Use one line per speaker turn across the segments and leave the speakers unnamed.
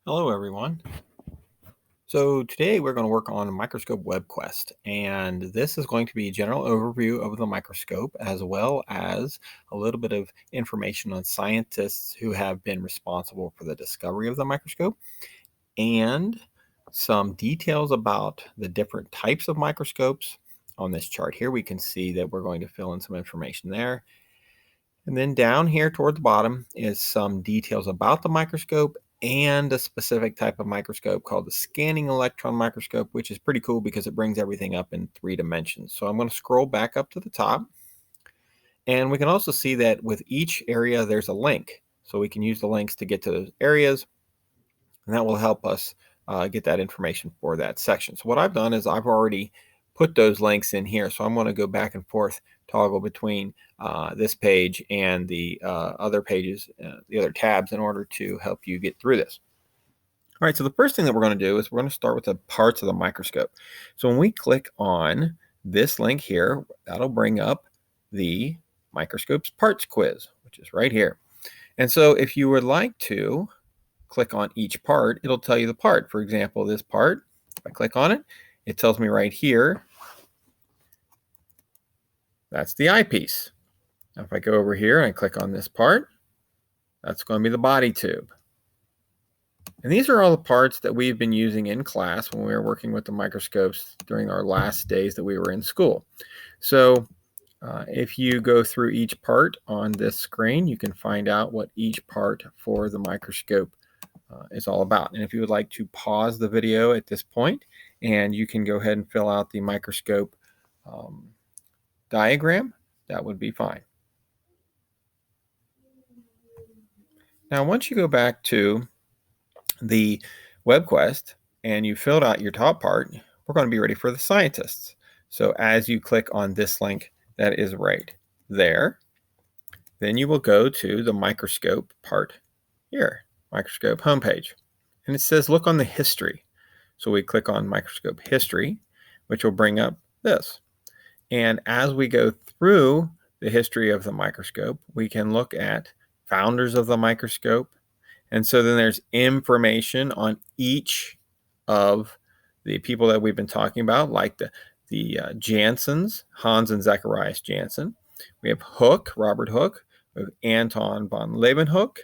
Hello, everyone. So today we're going to work on Microscope Webquest, and this is going to be a general overview of the microscope as well as a little bit of information on scientists who have been responsible for the discovery of the microscope and some details about the different types of microscopes. On this chart here, we can see that we're going to fill in some information there. And then down here toward the bottom is some details about the microscope and a specific type of microscope called the scanning electron microscope, which is pretty cool because it brings everything up in 3 dimensions. So I'm going to scroll back up to the top. And we can also see that with each area, there's a link. So we can use the links to get to those areas, and that will help us get that information for that section. So what I've done is I've already put those links in here. So I'm going to go back and forth, toggle between this page and the other pages, the other tabs, in order to help you get through this. All right, so the first thing that we're going to do is we're going to start with the parts of the microscope. So when we click on this link here, that'll bring up the microscope's parts quiz, which is right here. And so if you would like to click on each part, it'll tell you the part. For example, this part, if I click on it, it tells me right here, that's the eyepiece. Now, if I go over here and I click on this part, that's going to be the body tube. And these are all the parts that we've been using in class when we were working with the microscopes during our last days that we were in school. So if you go through each part on this screen, you can find out what each part for the microscope is all about. And if you would like to pause the video at this point, and you can go ahead and fill out the microscope diagram, that would be fine. Now, once you go back to the WebQuest and you filled out your top part, we're going to be ready for the scientists. So as you click on this link that is right there, then you will go to the microscope part here, microscope homepage. And it says look on the history. So we click on microscope history, which will bring up this. And as we go through the history of the microscope, we can look at founders of the microscope. And so then there's information on each of the people that we've been talking about, like the Jansons, Hans and Zacharias Janssen. We have Hooke, Robert Hooke. We have Anton von Leeuwenhoek.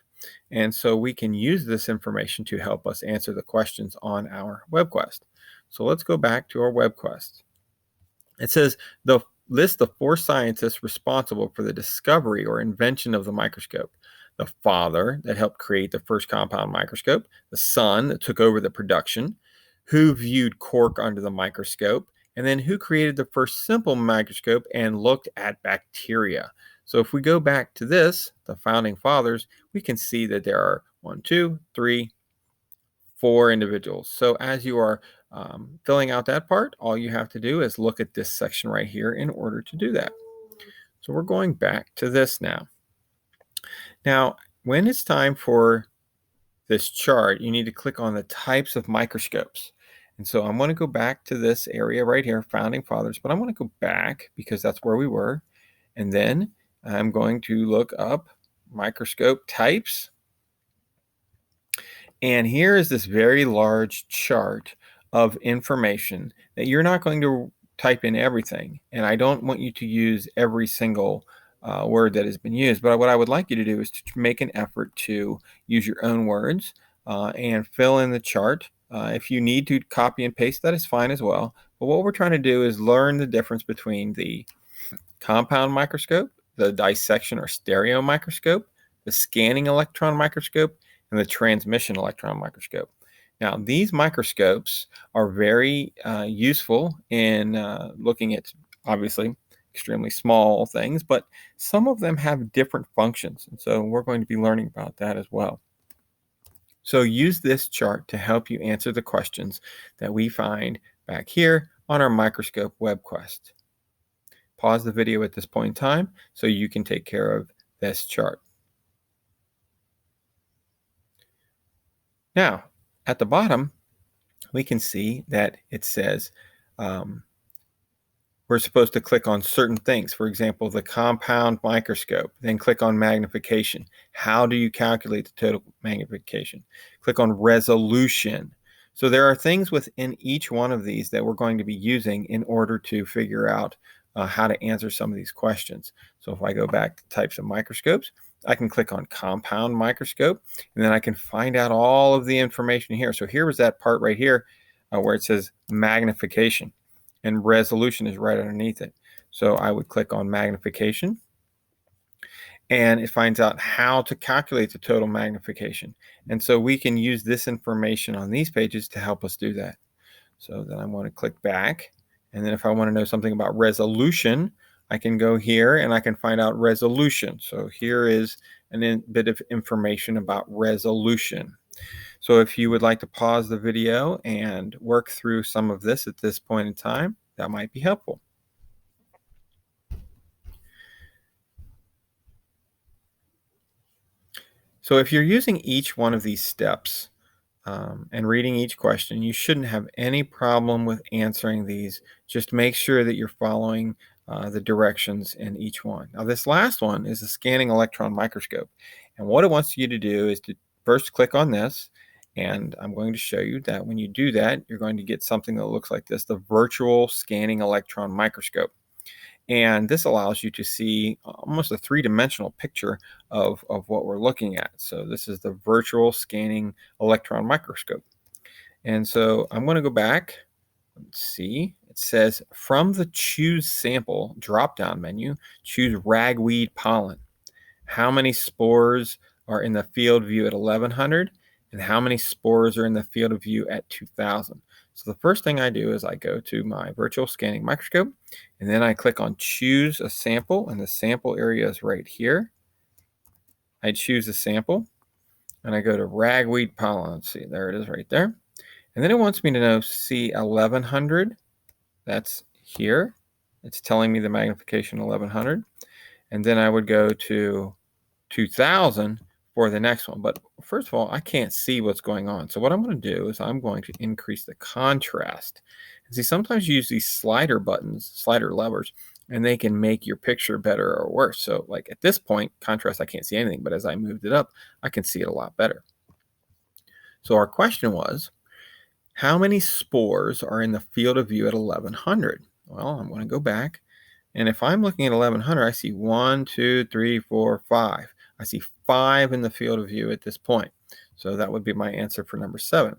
And so we can use this information to help us answer the questions on our WebQuest. So let's go back to our WebQuest. It says list the 4 scientists responsible for the discovery or invention of the microscope. The father that helped create the first compound microscope, the son that took over the production, who viewed cork under the microscope, and then who created the first simple microscope and looked at bacteria. So if we go back to this, the founding fathers, we can see that there are 1, 2, 3, 4 individuals. So as you are filling out that part, all you have to do is look at this section right here in order to do that. So we're going back to this now. Now, when it's time for this chart, you need to click on the types of microscopes. And so I'm going to go back to this area right here, founding fathers, but I'm going to go back because that's where we were. And then I'm going to look up microscope types. And here is this very large chart of information that you're not going to type in everything. And I don't want you to use every single word that has been used. But what I would like you to do is to make an effort to use your own words and fill in the chart. If you need to copy and paste, that is fine as well. But what we're trying to do is learn the difference between the compound microscope, the dissection or stereo microscope, the scanning electron microscope, and the transmission electron microscope. Now, these microscopes are very useful in looking at, obviously, extremely small things, but some of them have different functions. And so we're going to be learning about that as well. So use this chart to help you answer the questions that we find back here on our Microscope Webquest. Pause the video at this point in time so you can take care of this chart. Now, at the bottom, we can see that it says we're supposed to click on certain things. For example, the compound microscope, then click on magnification. How do you calculate the total magnification? Click on resolution. So there are things within each one of these that we're going to be using in order to figure out how to answer some of these questions. So if I go back to types of microscopes, I can click on compound microscope, and then I can find out all of the information here. So here was that part right here where it says magnification, and resolution is right underneath it. So I would click on magnification, and it finds out how to calculate the total magnification. And so we can use this information on these pages to help us do that. So then I want to click back. And then if I want to know something about resolution, I can go here and I can find out resolution. So here is a bit of information about resolution. So if you would like to pause the video and work through some of this at this point in time, that might be helpful. So if you're using each one of these steps and reading each question, you shouldn't have any problem with answering these. Just make sure that you're following the directions in each one. Now, this last one is a scanning electron microscope. And what it wants you to do is to first click on this. And I'm going to show you that when you do that, you're going to get something that looks like this, the virtual scanning electron microscope. And this allows you to see almost a three-dimensional picture of what we're looking at. So this is the virtual scanning electron microscope. And so I'm going to go back. Let's see. It says from the choose sample drop-down menu, choose ragweed pollen. How many spores are in the field view at 1100? And how many spores are in the field of view at 2000? So the first thing I do is I go to my virtual scanning microscope, and then I click on choose a sample, and the sample area is right here. I choose a sample, and I go to ragweed pollen. Let's see, there it is right there. And then it wants me to know C1100. That's here. It's telling me the magnification 1100. And then I would go to 2000 for the next one. But first of all, I can't see what's going on. So what I'm going to do is I'm going to increase the contrast. And see, sometimes you use these slider buttons, slider levers, and they can make your picture better or worse. So like at this point, contrast, I can't see anything. But as I moved it up, I can see it a lot better. So our question was, how many spores are in the field of view at 1100? Well, I'm going to go back. And if I'm looking at 1100, I see 1, 2, 3, 4, 5. I see 5 in the field of view at this point. So that would be my answer for number 7.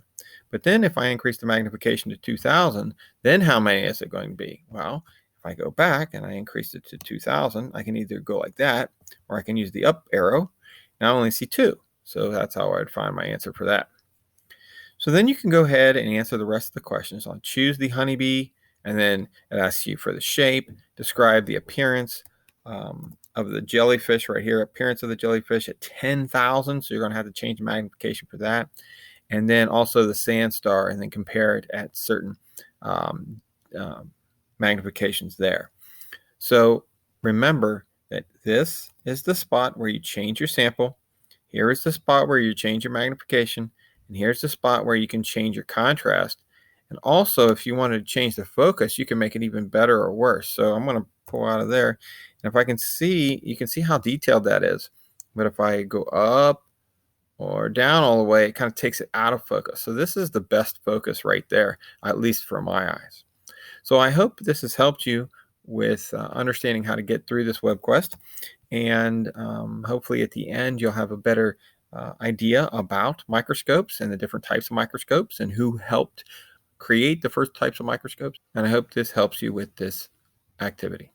But then if I increase the magnification to 2000, then how many is it going to be? Well, if I go back and I increase it to 2000, I can either go like that, or I can use the up arrow. Now I only see 2. So that's how I'd find my answer for that. So then you can go ahead and answer the rest of the questions. I'll choose the honeybee, and then it asks you for the shape, describe the appearance of the jellyfish right here, appearance of the jellyfish at 10,000. So you're going to have to change the magnification for that. And then also the sand star, and then compare it at certain magnifications there. So remember that this is the spot where you change your sample. Here is the spot where you change your magnification. And here's the spot where you can change your contrast. And also, if you wanted to change the focus, you can make it even better or worse. So I'm going to pull out of there. And if I can see, you can see how detailed that is. But if I go up or down all the way, it kind of takes it out of focus. So this is the best focus right there, at least for my eyes. So I hope this has helped you with understanding how to get through this WebQuest. And hopefully at the end, you'll have a better idea about microscopes and the different types of microscopes and who helped create the first types of microscopes. And I hope this helps you with this activity.